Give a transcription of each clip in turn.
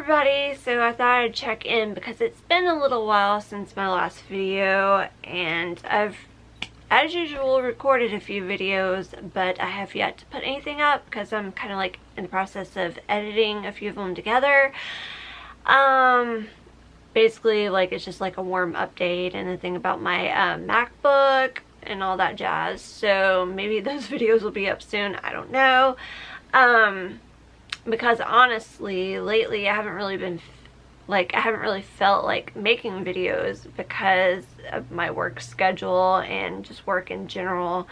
everybody, so I thought I'd check in because it's been a little while since my last video, and I've, as usual, recorded a few videos, but I have yet to put anything up because I'm kind of like in the process of editing a few of them together. Basically, like, it's just like a warm update and a thing about my MacBook and all that jazz, so maybe those videos will be up soon, I don't know. Because honestly, lately I haven't really been, I haven't really felt like making videos because of my work schedule and just work in general.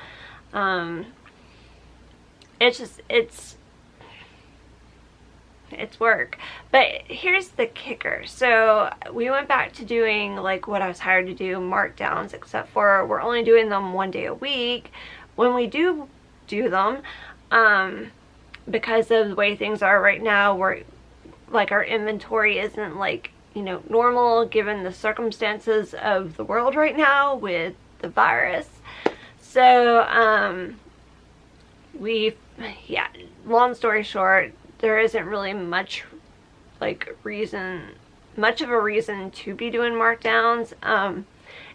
It's work. But here's the kicker. So we went back to doing like what I was hired to do, markdowns, except for we're only doing them 1 day a week. When we do them, because of the way things are right now, we're like, our inventory isn't like, you know, normal given the circumstances of the world right now with the virus. So yeah, long story short, there isn't really much of a reason to be doing markdowns.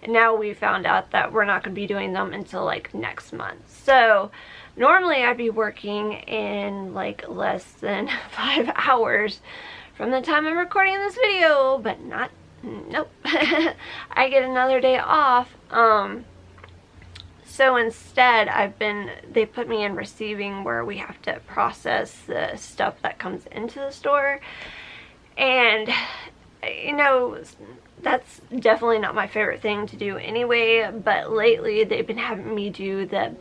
And now we found out that we're not going to be doing them until like next month. So normally I'd be working in like less than 5 hours from the time I'm recording this video, but nope. I get another day off. So instead they put me in receiving, where we have to process the stuff that comes into the store. And you know, that's definitely not my favorite thing to do anyway, but lately they've been having me do the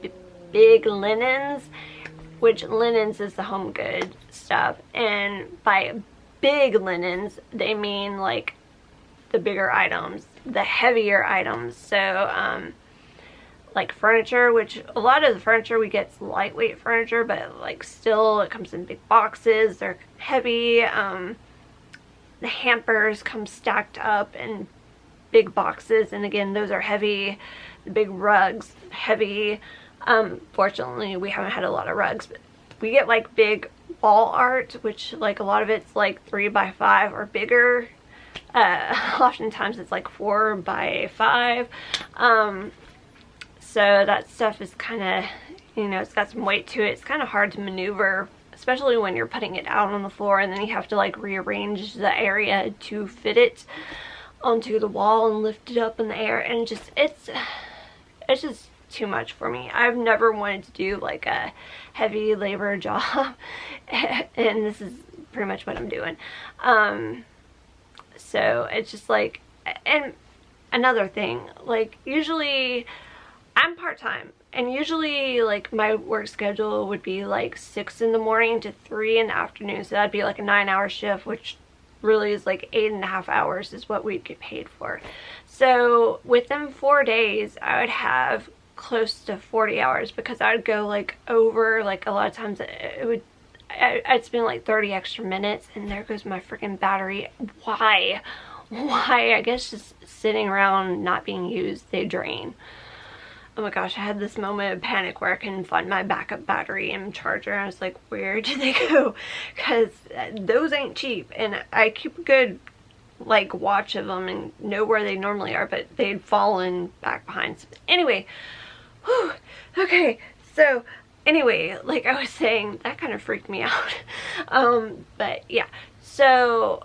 big linens, which linens is the home good stuff, and by big linens they mean like the bigger items, the heavier items. So like furniture, which a lot of the furniture we get is lightweight furniture, but like still it comes in big boxes, they're heavy. The hampers come stacked up in big boxes, and again, those are heavy. The big rugs, heavy. Fortunately we haven't had a lot of rugs, but we get like big wall art, which like a lot of it's like 3 by 5 or bigger. Oftentimes it's like 4 by 5. So that stuff is kind of, you know, it's got some weight to it. It's kind of hard to maneuver, especially when you're putting it out on the floor, and then you have to like rearrange the area to fit it onto the wall and lift it up in the air, and just it's just too much for me. I've never wanted to do like a heavy labor job, and this is pretty much what I'm doing. So it's just like, and another thing, like usually I'm part-time, and usually like my work schedule would be like 6 in the morning to 3 in the afternoon, so that'd be like a 9-hour shift, which really is like 8.5 hours is what we'd get paid for. So within 4 days I would have close to 40 hours, because I would go like over, like a lot of times I'd spend like 30 extra minutes, and there goes my freaking battery. Why? I guess just sitting around not being used, they drain. Oh my gosh, I had this moment of panic where I couldn't find my backup battery and charger. I was like, where did they go? Because those ain't cheap, and I keep a good like watch of them and know where they normally are, but they'd fallen back behind. Anyway, whew, okay, so anyway, like I was saying, that kind of freaked me out. But yeah, so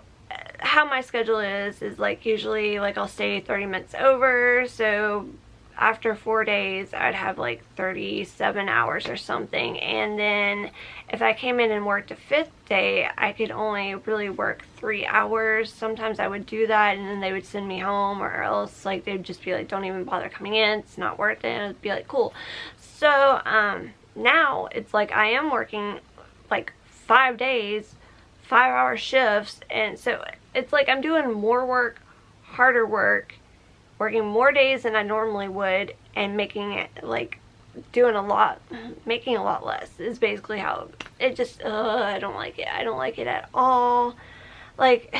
how my schedule is like usually like I'll stay 30 minutes over, so after 4 days I'd have like 37 hours or something, and then if I came in and worked a 5th day, I could only really work 3 hours. Sometimes I would do that, and then they would send me home, or else like they'd just be like, don't even bother coming in, it's not worth it. And I'd be like, cool. So now it's like I am working like 5 days, 5-hour shifts, and so it's like I'm doing more work, harder work, working more days than I normally would, and making it like making a lot less is basically how it just, I don't like it. I don't like it at all. Like,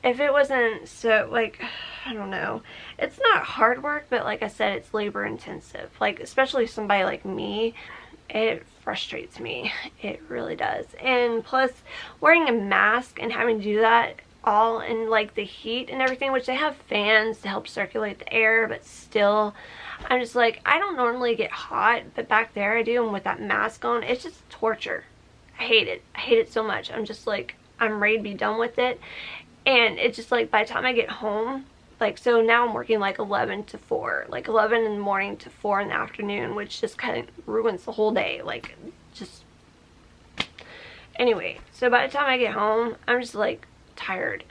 if it wasn't so, like, I don't know, it's not hard work, but like I said, it's labor intensive. Like, especially somebody like me, it frustrates me. It really does. And plus, wearing a mask and having to do that all in like the heat and everything, which they have fans to help circulate the air, but still, I'm just like, I don't normally get hot, but back there I do, and with that mask on, it's just torture. I hate it. I hate it so much. I'm just like, I'm ready to be done with it. And it's just like, by the time I get home, like, so now I'm working like 11 to 4, like 11 in the morning to 4 in the afternoon, which just kind of ruins the whole day. Like, just, anyway, so by the time I get home, I'm just like tired.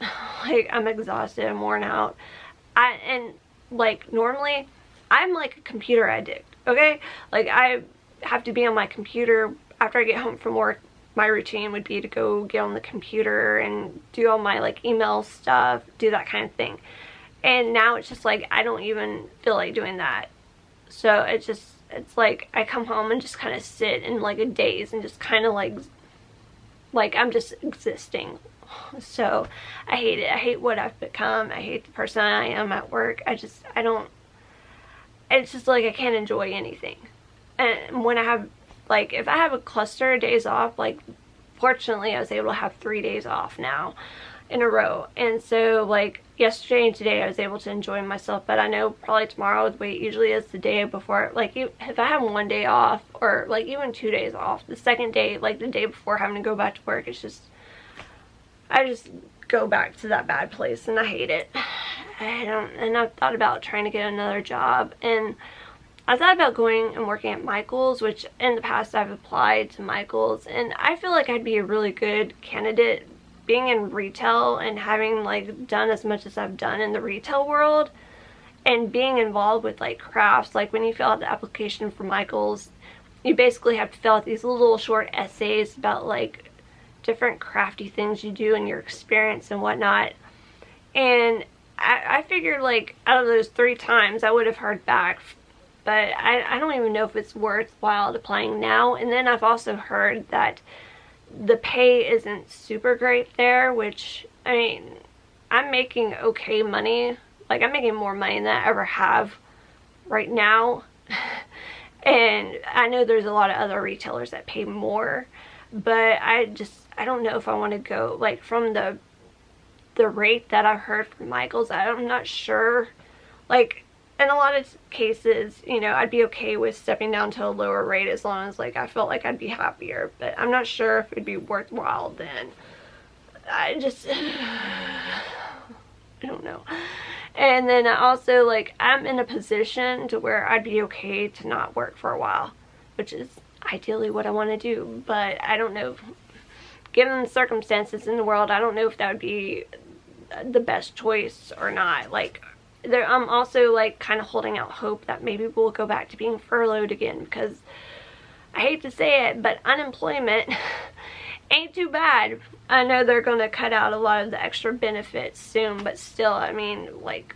Like, I'm exhausted, I'm worn out. And like, normally I'm like a computer addict, okay? Like, I have to be on my computer after I get home from work. My routine would be to go get on the computer and do all my like email stuff, do that kind of thing. And now it's just like, I don't even feel like doing that. So it's like I come home and just kind of sit in like a daze and just kind of like I'm just existing. So I hate it. I hate what I've become. I hate the person I am at work. It's just like I can't enjoy anything. And when I have, like, if I have a cluster of days off, like, fortunately I was able to have 3 days off now in a row. And so, like, yesterday and today I was able to enjoy myself, but I know probably tomorrow, the way it usually is the day before, like, if I have 1 day off, or like even 2 days off, the second day, like the day before having to go back to work, it's just, I just go back to that bad place, and I hate it. And I've thought about trying to get another job, and I thought about going and working at Michael's, which in the past I've applied to Michael's, and I feel like I'd be a really good candidate being in retail and having like done as much as I've done in the retail world, and being involved with like crafts. Like, when you fill out the application for Michael's, you basically have to fill out these little short essays about like different crafty things you do and your experience and whatnot. And I figured, like, out of those 3 times I would have heard back. But I don't even know if it's worthwhile applying now. And then I've also heard that the pay isn't super great there, which, I mean, I'm making okay money. Like, I'm making more money than I ever have right now. And I know there's a lot of other retailers that pay more. But I don't know if I want to go, like, from the rate that I've heard from Michael's. I'm not sure. Like, in a lot of cases, you know, I'd be okay with stepping down to a lower rate as long as, like, I felt like I'd be happier. But I'm not sure if it'd be worthwhile then. I don't know. And then I also, like, I'm in a position to where I'd be okay to not work for a while, which is ideally what I want to do. But I don't know, given the circumstances in the world, I don't know if that would be the best choice or not. Like, I'm also like kind of holding out hope that maybe we'll go back to being furloughed again, because I hate to say it, but unemployment ain't too bad. I know they're going to cut out a lot of the extra benefits soon, but still, I mean, like,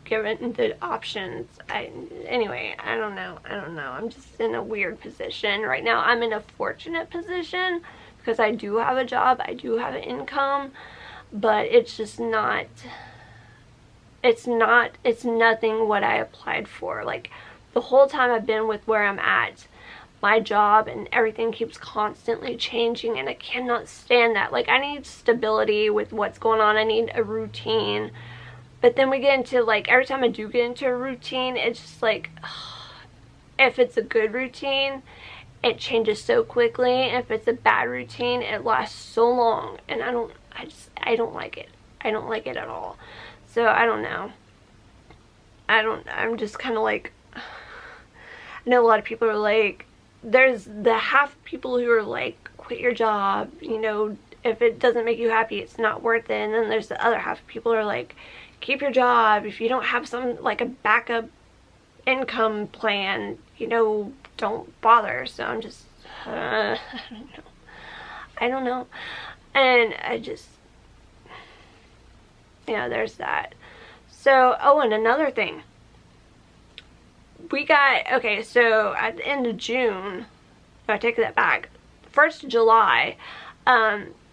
given the options, anyway, I don't know. I'm just in a weird position right now. I'm in a fortunate position because I do have a job, I do have an income, but it's just not, it's nothing what I applied for. Like, the whole time I've been with where I'm at, my job and everything keeps constantly changing, and I cannot stand that. Like, I need stability with what's going on. I need a routine. But then we get into, like, every time I do get into a routine, it's just like, if it's a good routine, it changes so quickly. And if it's a bad routine, it lasts so long. And I don't like it. I don't like it at all. So I don't know. I'm just kind of like, I know a lot of people are like, there's the half people who are like, quit your job, you know, if it doesn't make you happy, it's not worth it. And then there's the other half of people who are like, keep your job. If you don't have some, like, a backup income plan, you know, don't bother. So I'm just, I don't know. And I just, you know, there's that. So, oh, and another thing. We got, okay, so at the end of June, no, I take that back, 1st of July,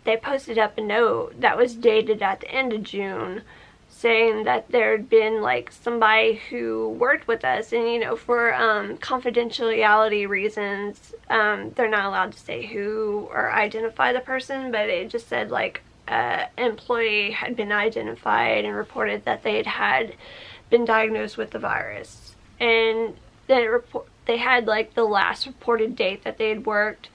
they posted up a note that was dated at the end of June, saying that there had been like somebody who worked with us, and you know, for confidentiality reasons, they're not allowed to say who or identify the person, but it just said like an employee had been identified and reported that they had been diagnosed with the virus, and then they had like the last reported date that they had worked,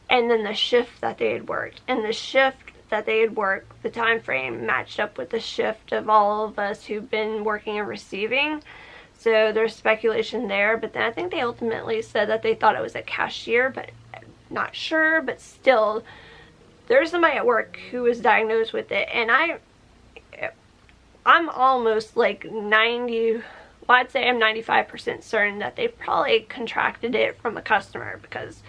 and then the shift that they had worked, and the shift that they had worked, the time frame matched up with the shift of all of us who've been working and receiving. So there's speculation there, but then I think they ultimately said that they thought it was a cashier, but not sure. But still, there's somebody at work who was diagnosed with it, and I'm almost like 90, well, I'd say I'm 95% certain that they probably contracted it from a customer, because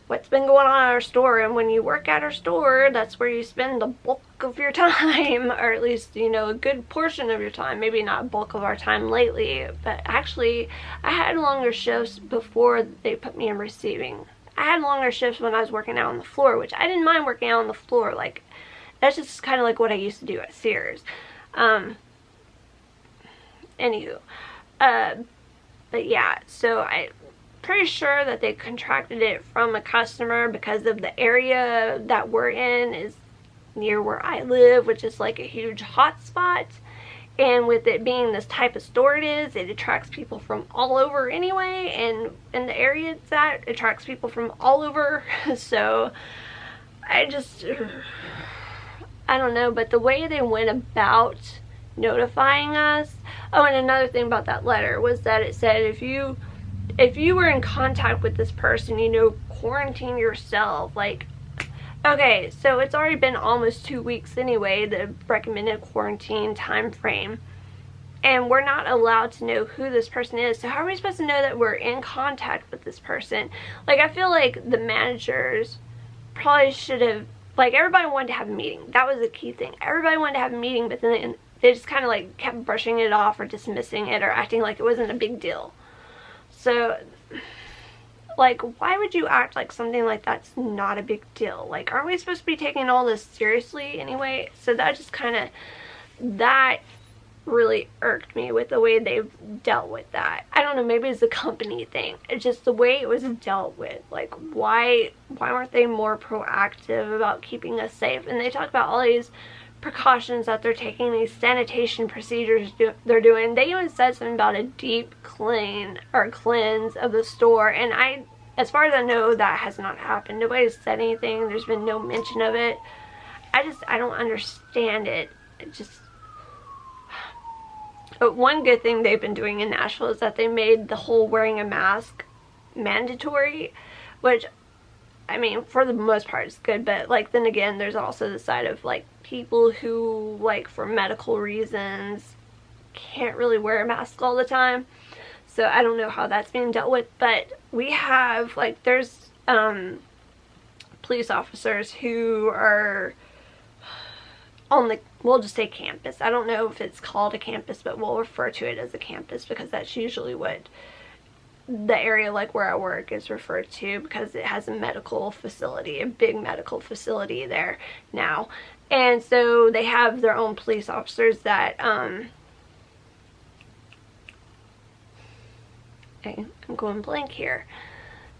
what's been going on at our store, and when you work at our store, that's where you spend the bulk of your time, or at least, you know, a good portion of your time. Maybe not bulk of our time lately, but actually I had longer shifts before they put me in receiving. I had longer shifts when I was working out on the floor, which I didn't mind working out on the floor. Like, that's just kind of like what I used to do at Sears. Anywho, but yeah, so I'm pretty sure that they contracted it from a customer, because of the area that we're in is near where I live, which is like a huge hot spot, and with it being this type of store it attracts people from all over anyway, and in the area it's at, it attracts people from all over. So I don't know, but the way they went about notifying us. Oh, and another thing about that letter was that it said if you were in contact with this person, you know, quarantine yourself. Like, okay, so it's already been almost 2 weeks anyway, the recommended quarantine time frame, and we're not allowed to know who this person is. So how are we supposed to know that we're in contact with this person? Like, I feel like the managers probably should have, like, everybody wanted to have a meeting. That was the key thing. Everybody wanted to have a meeting, but then they just kind of like kept brushing it off or dismissing it or acting like it wasn't a big deal. So, like, why would you act like something like that's not a big deal? Like, aren't we supposed to be taking all this seriously anyway? So that just kind of, that really irked me with the way they've dealt with that. I don't know, maybe it's a company thing. It's just the way it was dealt with. Like, why weren't they more proactive about keeping us safe? And they talk about all these precautions that they're taking, these sanitation procedures they're doing. They even said something about a deep cleanse of the store, and as far as I know, that has not happened. Nobody's said anything. There's been no mention of it. I don't understand it. But one good thing they've been doing in Nashville is that they made the whole wearing a mask mandatory, which, I mean, for the most part it's good, but like, then again, there's also the side of like people who, like, for medical reasons can't really wear a mask all the time. So I don't know how that's being dealt with, but we have, like, there's police officers who are on the, we'll just say campus. I don't know if it's called a campus, but we'll refer to it as a campus because that's usually what the area like where I work is referred to, because it has a medical facility, a big medical facility there now. And so they have their own police officers that I'm going blank here,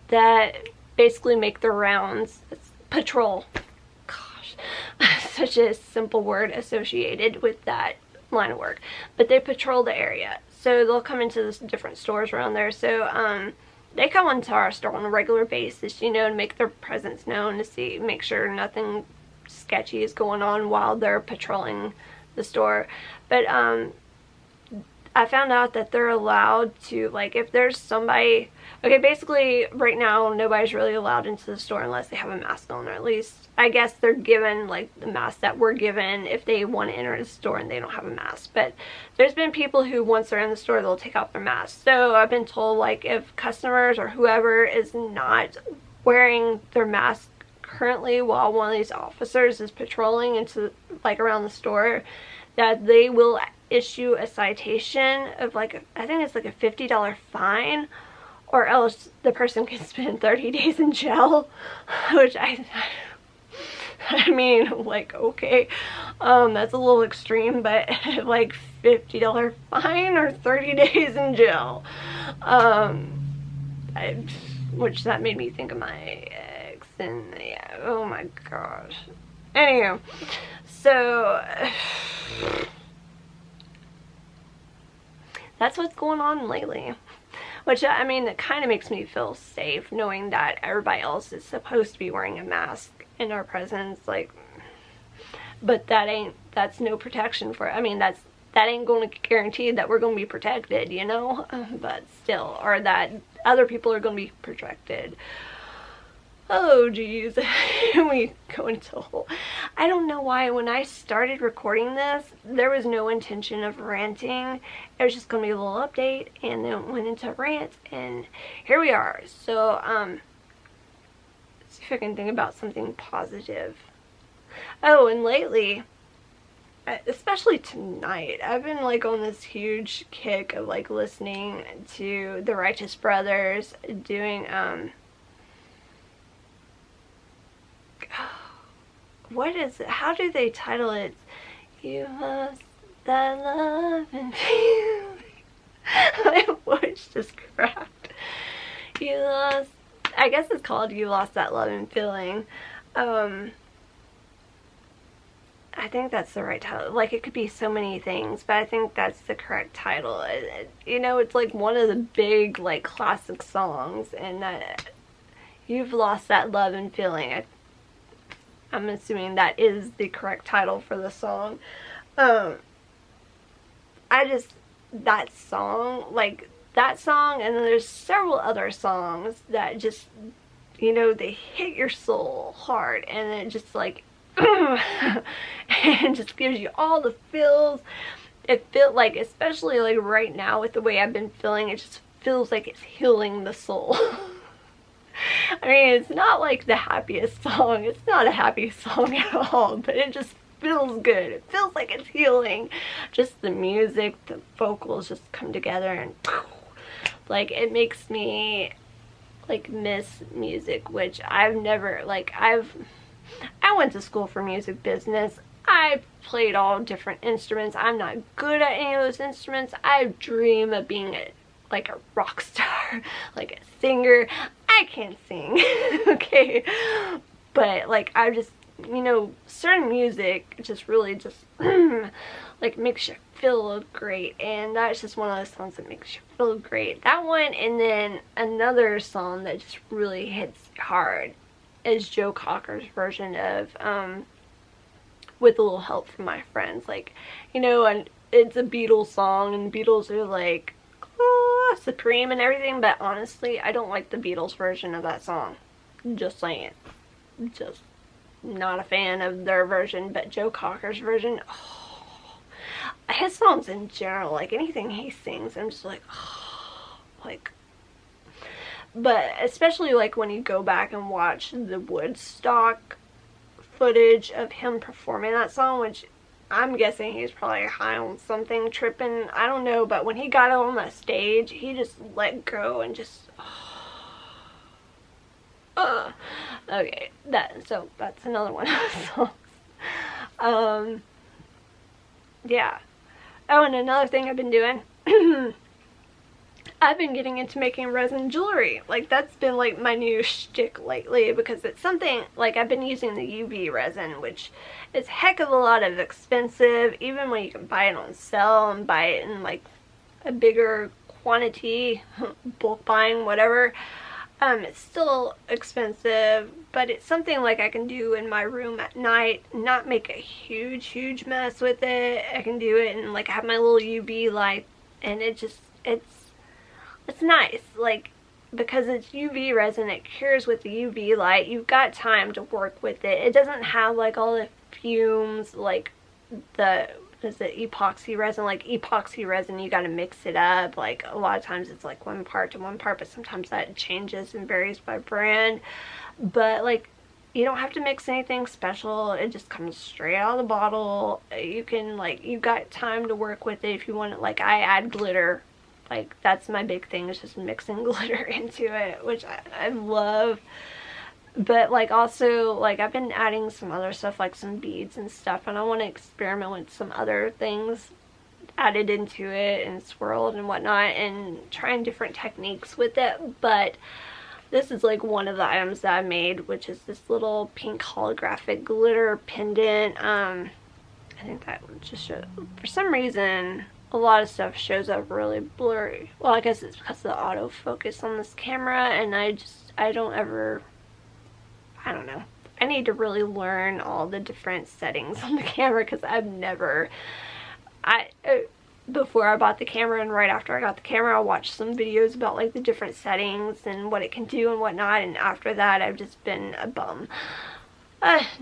that basically make their rounds. It's patrol. Gosh, such a simple word associated with that line of work. But they patrol the area. So they'll come into the different stores around there. So they come into our store on a regular basis, you know, to make their presence known, to make sure nothing sketchy is going on while they're patrolling the store. But I found out that they're allowed to, like, if there's somebody, okay, basically right now nobody's really allowed into the store unless they have a mask on, or at least I guess they're given like the mask that we're given if they want to enter the store and they don't have a mask. But there's been people who, once they're in the store, they'll take off their mask. So I've been told, like, if customers or whoever is not wearing their mask currently while one of these officers is patrolling into, like, around the store, that they will issue a citation of, like, I think it's like a $50 fine, or else the person can spend 30 days in jail, which I mean, like, okay. That's a little extreme, but like $50 fine or 30 days in jail. Which that made me think of my ex, and yeah, oh my gosh. Anywho, so that's what's going on lately. Which, I mean, it kind of makes me feel safe knowing that everybody else is supposed to be wearing a mask in our presence, like, but that's no protection for, I mean, that ain't going to guarantee that we're going to be protected, you know, but still, or that other people are going to be protected. Oh geez, we go into a whole, I don't know why when I started recording this, there was no intention of ranting. It was just going to be a little update, and then it went into a rant, and here we are. So, let's see if I can think about something positive. Oh, and lately, especially tonight, I've been like on this huge kick of like listening to the Righteous Brothers doing, what is it? How do they title it? You lost that love and feeling. My voice just cracked. You lost, I guess it's called You Lost That Love and Feeling. I think that's the right title. Like, it could be so many things, but I think that's the correct title. You know, it's like one of the big, like, classic songs, and You've Lost That Love and Feeling. I'm assuming that is the correct title for the song. That song, like, that song, and then there's several other songs that just, you know, they hit your soul hard, and it just, like, and just gives you all the feels. It feels like, especially, like, right now with the way I've been feeling, it just feels like it's healing the soul. I mean, it's not like the happiest song. It's not a happy song at all, but it just feels good. It feels like it's healing. Just the music, the vocals just come together, and like, it makes me like miss music, which I've never, like, I went to school for music business. I played all different instruments. I'm not good at any of those instruments. I dream of being like a rock star, like a singer. I can't sing, okay, but like, I just, you know, certain music just really just like makes you feel great, and that's just one of those songs that makes you feel great. That one, and then another song that just really hits hard is Joe Cocker's version of With a Little Help from My Friends. Like, you know, and it's a Beatles song, and Beatles are like, oh, supreme and everything, but honestly, I don't like the Beatles version of that song. Just saying. Just not a fan of their version, but Joe Cocker's version, oh, his songs in general, like anything he sings, I'm just like, oh, like, but especially like when you go back and watch the Woodstock footage of him performing that song, which I'm guessing he's probably high on something, tripping, I don't know, but when he got on that stage, he just let go and just, okay, so that's another one of the songs. Yeah. Oh, and another thing I've been doing, I've been getting into making resin jewelry. Like, that's been like my new shtick lately, because it's something, like, I've been using the UV resin, which is heck of a lot of expensive, even when you can buy it on sale and buy it in like a bigger quantity, bulk buying, whatever. It's still expensive, but it's something like I can do in my room at night, not make a huge mess with it. I can do it and like have my little UV light, and it just, it's nice, like, because it's UV resin, it cures with the UV light. You've got time to work with it. It doesn't have like all the fumes, like is it epoxy resin? Like, epoxy resin, you gotta mix it up. Like, a lot of times it's like 1 part to 1 part, but sometimes that changes and varies by brand. But like, you don't have to mix anything special. It just comes straight out of the bottle. You can, like, you've got time to work with it if you want it. Like, I add glitter. Like, that's my big thing, is just mixing glitter into it, which I love. But like also like I've been adding some other stuff like some beads and stuff, and I want to experiment with some other things added into it and swirled and whatnot, and trying different techniques with it. But this is like one of the items that I made, which is this little pink holographic glitter pendant. I think that would just show, for some reason a lot of stuff shows up really blurry. Well, I guess it's because of the autofocus on this camera, and I don't ever, I don't know. I need to really learn all the different settings on the camera, because I've never, before I bought the camera and right after I got the camera, I watched some videos about like the different settings and what it can do and whatnot, and after that I've just been a bum.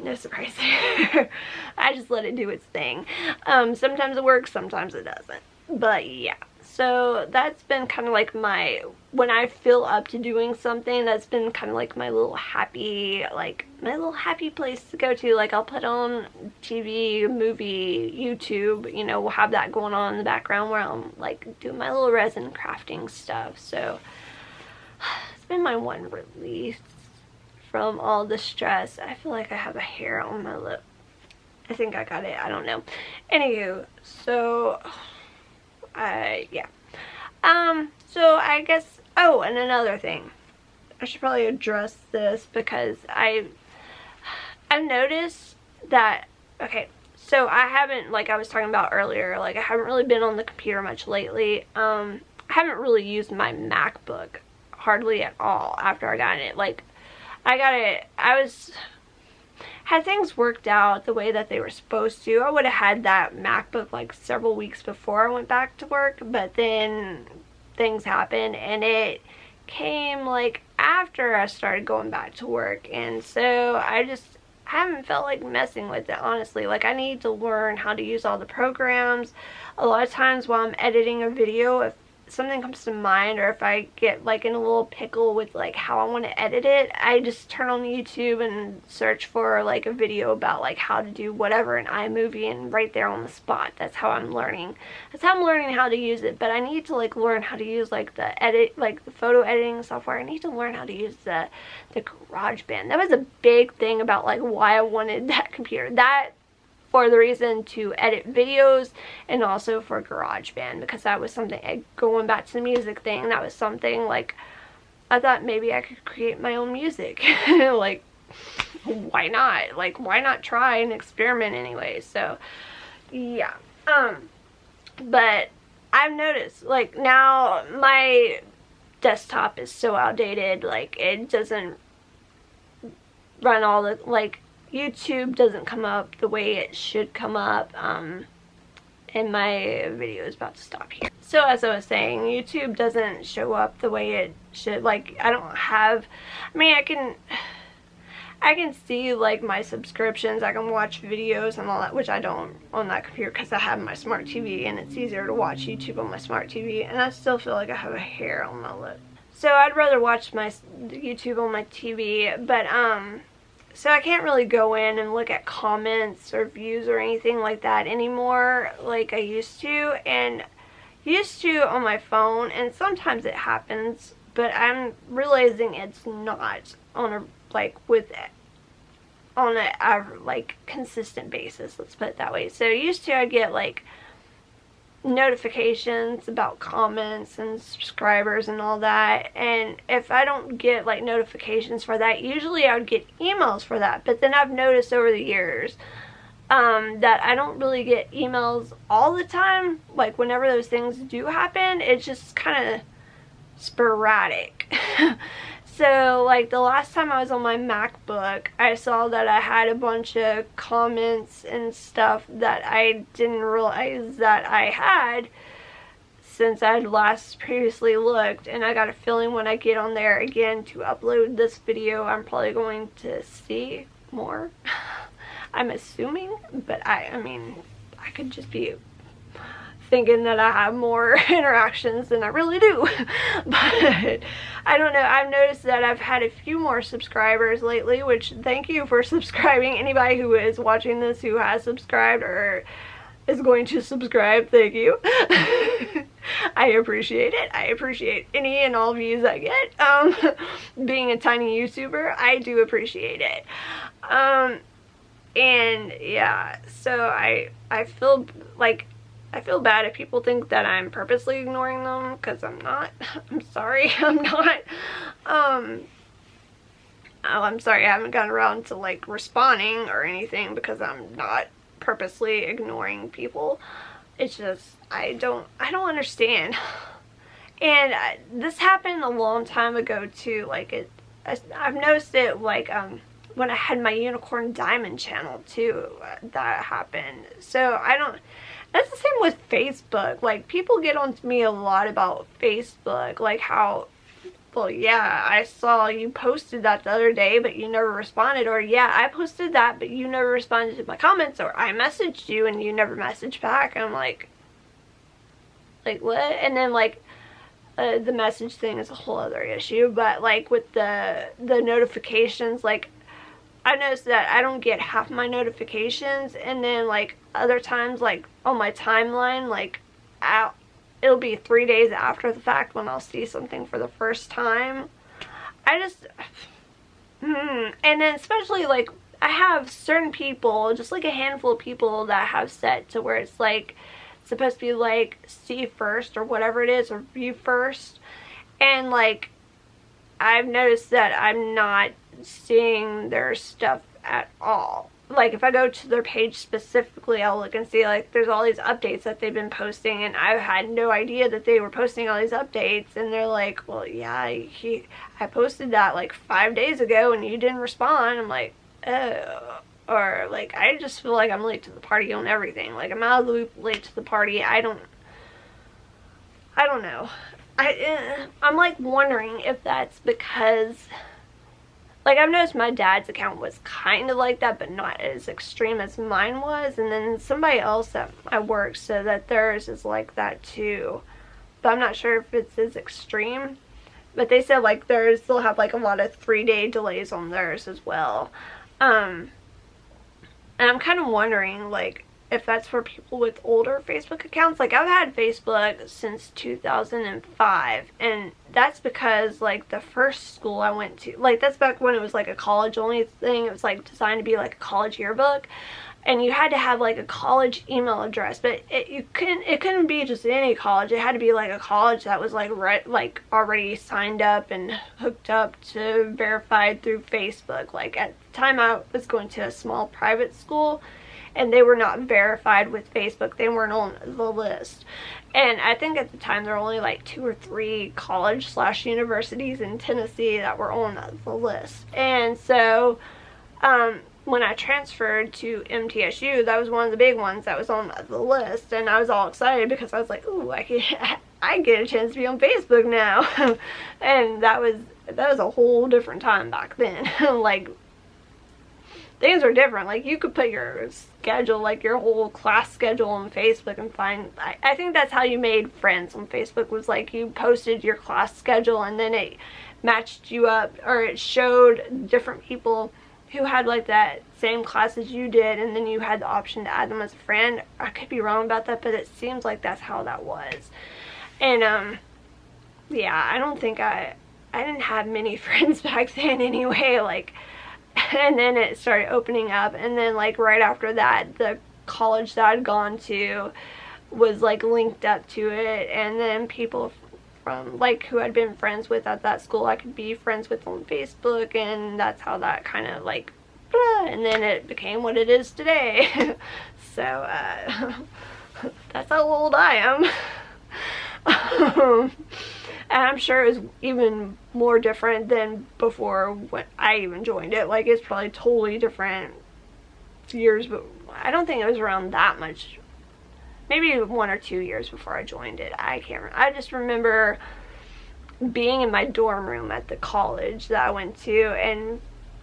No surprise there. I just let it do its thing. Sometimes it works, sometimes it doesn't. But yeah, so that's been kind of like my, when I feel up to doing something, that's been kind of like my little happy, like my little happy place to go to. Like I'll put on TV, movie, YouTube, you know, we'll have that going on in the background where I'm like doing my little resin crafting stuff. So it's been my one release from all the stress. I feel like I have a hair on my lip. I think I got it. I don't know. Anywho, so yeah. So I guess, oh, and another thing. I should probably address this because I've noticed that, okay, so I haven't, like I was talking about earlier, like I haven't really been on the computer much lately. I haven't really used my MacBook hardly at all after I got it. Like I got it, had things worked out the way that they were supposed to, I would have had that MacBook like several weeks before I went back to work, but then things happened and it came like after I started going back to work, and so I haven't felt like messing with it, honestly. Like I need to learn how to use all the programs. A lot of times while I'm editing a video, if something comes to mind, or if I get like in a little pickle with like how I want to edit it, I just turn on YouTube and search for like a video about like how to do whatever in iMovie, and right there on the spot, that's how I'm learning. That's how I'm learning how to use it. But I need to like learn how to use like the photo editing software. I need to learn how to use the GarageBand. That was a big thing about like why I wanted that computer. That for the reason to edit videos, and also for GarageBand, because that was something, going back to the music thing, that was something like I thought maybe I could create my own music. Like why not? Like why not try and experiment anyway? So yeah. But I've noticed like now my desktop is so outdated, like it doesn't run all the, like YouTube doesn't come up the way it should come up, and my video is about to stop here. So as I was saying, YouTube doesn't show up the way it should. Like I don't have, I mean I can see like my subscriptions, I can watch videos and all that, which I don't on that computer because I have my smart TV and it's easier to watch YouTube on my smart TV, and I still feel like I have a hair on my lip. So I'd rather watch my YouTube on my TV, but so I can't really go in and look at comments or views or anything like that anymore like I used to, and used to on my phone, and sometimes it happens, but I'm realizing it's not on a like consistent basis, let's put it that way. So used to I'd get like notifications about comments and subscribers and all that, and if I don't get like notifications for that, usually I would get emails for that. But then I've noticed over the years that I don't really get emails all the time. Like whenever those things do happen, it's just kind of sporadic. So like the last time I was on my MacBook, I saw that I had a bunch of comments and stuff that I didn't realize that I had since I'd last previously looked, and I got a feeling when I get on there again to upload this video, I'm probably going to see more. I'm assuming, but I mean, I could just be thinking that I have more interactions than I really do. But I don't know, I've noticed that I've had a few more subscribers lately, which thank you for subscribing. Anybody who is watching this who has subscribed or is going to subscribe, thank you. I appreciate it. I appreciate any and all views I get. Being a tiny YouTuber, I do appreciate it. And yeah, so I feel like, I feel bad if people think that I'm purposely ignoring them, because I'm not. I'm sorry, I'm not. I'm sorry I haven't gotten around to like responding or anything, because I'm not purposely ignoring people. It's just, I don't understand. And this happened a long time ago too. Like I've noticed it like when I had my unicorn diamond channel too, that happened. So I don't, that's the same with Facebook. Like people get on to me a lot about Facebook, like how, well, yeah, I saw you posted that the other day, but you never responded. Or, yeah, I posted that, but you never responded to my comments. Or, I messaged you and you never messaged back. And I'm like, what? And then, like, the message thing is a whole other issue. But, like, with the notifications, like, I noticed that I don't get half my notifications. And then, like, other times, like, on my timeline, like, it'll be 3 days after the fact when I'll see something for the first time. I just, and then especially like, I have certain people, just like a handful of people that I have set to where it's like, it's supposed to be like, see first or whatever it is, or view first. And like, I've noticed that I'm not seeing their stuff at all. Like if I go to their page specifically, I'll look and see like there's all these updates that they've been posting, and I've had no idea that they were posting all these updates. And they're like, well, yeah, I posted that like 5 days ago and you didn't respond. I'm like, oh. Or like, I just feel like I'm late to the party on everything. Like I'm out of the loop, late to the party. I don't know. I'm like wondering if that's because, like, I've noticed my dad's account was kind of like that, but not as extreme as mine was. And then somebody else at my work said that theirs is like that too. But I'm not sure if it's as extreme. But they said, like, theirs, they'll have, like, a lot of 3-day delays on theirs as well. And I'm kind of wondering, like, if that's for people with older Facebook accounts. Like, I've had Facebook since 2005, and that's because, like, the first school I went to, like, that's back when it was, like, a college-only thing. It was, like, designed to be, like, a college yearbook, and you had to have, like, a college email address, but it couldn't be just any college. It had to be, like, a college that was, like, already signed up and hooked up to verified through Facebook. Like, at the time I was going to a small private school, and they were not verified with Facebook. They weren't on the list. And I think at the time there were only like 2 or 3 college/universities in Tennessee that were on the list. And so when I transferred to MTSU, that was one of the big ones that was on the list. And I was all excited because I was like, ooh, I get a chance to be on Facebook now. And that was a whole different time back then. Like, things are different. Like, you could put your schedule, like your whole class schedule on Facebook and find, I think that's how you made friends on Facebook, was like you posted your class schedule and then it matched you up, or it showed different people who had like that same class as you did, and then you had the option to add them as a friend. I could be wrong about that, but it seems like that's how that was. And yeah, I don't think I didn't have many friends back then anyway. Like, and then it started opening up, and then like right after that, the college that I'd gone to was like linked up to it, and then people from like who I'd been friends with at that school I could be friends with on Facebook, and that's how that kind of like and then it became what it is today. So that's how old I am. And I'm sure it was even more different than before when I even joined it. Like, it's probably totally different years, but I don't think it was around that much. Maybe 1 or 2 years before I joined it. I can't remember. I just remember being in my dorm room at the college that I went to and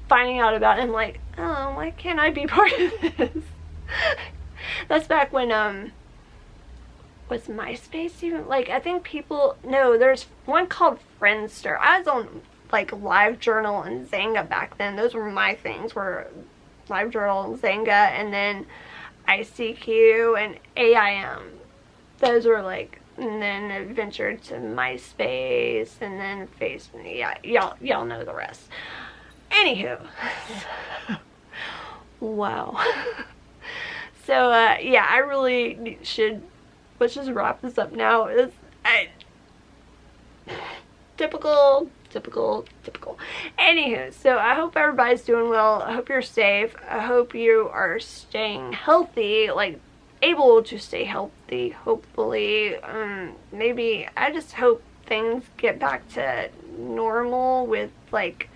finding out about it. I'm like, oh, why can't I be part of this? That's back when, was MySpace even? Like, I think people, no, there's one called Friendster. I was on, like, LiveJournal and Zanga back then. Those were my things, were LiveJournal and Zanga. And then ICQ and AIM. Those were like, and then it ventured to MySpace and then Facebook. Yeah, y'all know the rest. Anywho, wow. So yeah, I really should. Let's just wrap this up now. Typical. Anywho, so I hope everybody's doing well. I hope you're safe. I hope you are staying healthy, like able to stay healthy, hopefully. Maybe I just hope things get back to normal with like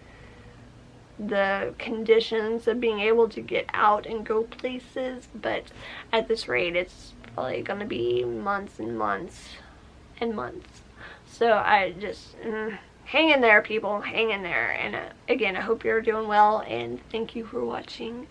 the conditions of being able to get out and go places, but at this rate it's probably gonna be months and months and months. So I just hang in there, people, hang in there. And again, I hope you're doing well, and thank you for watching.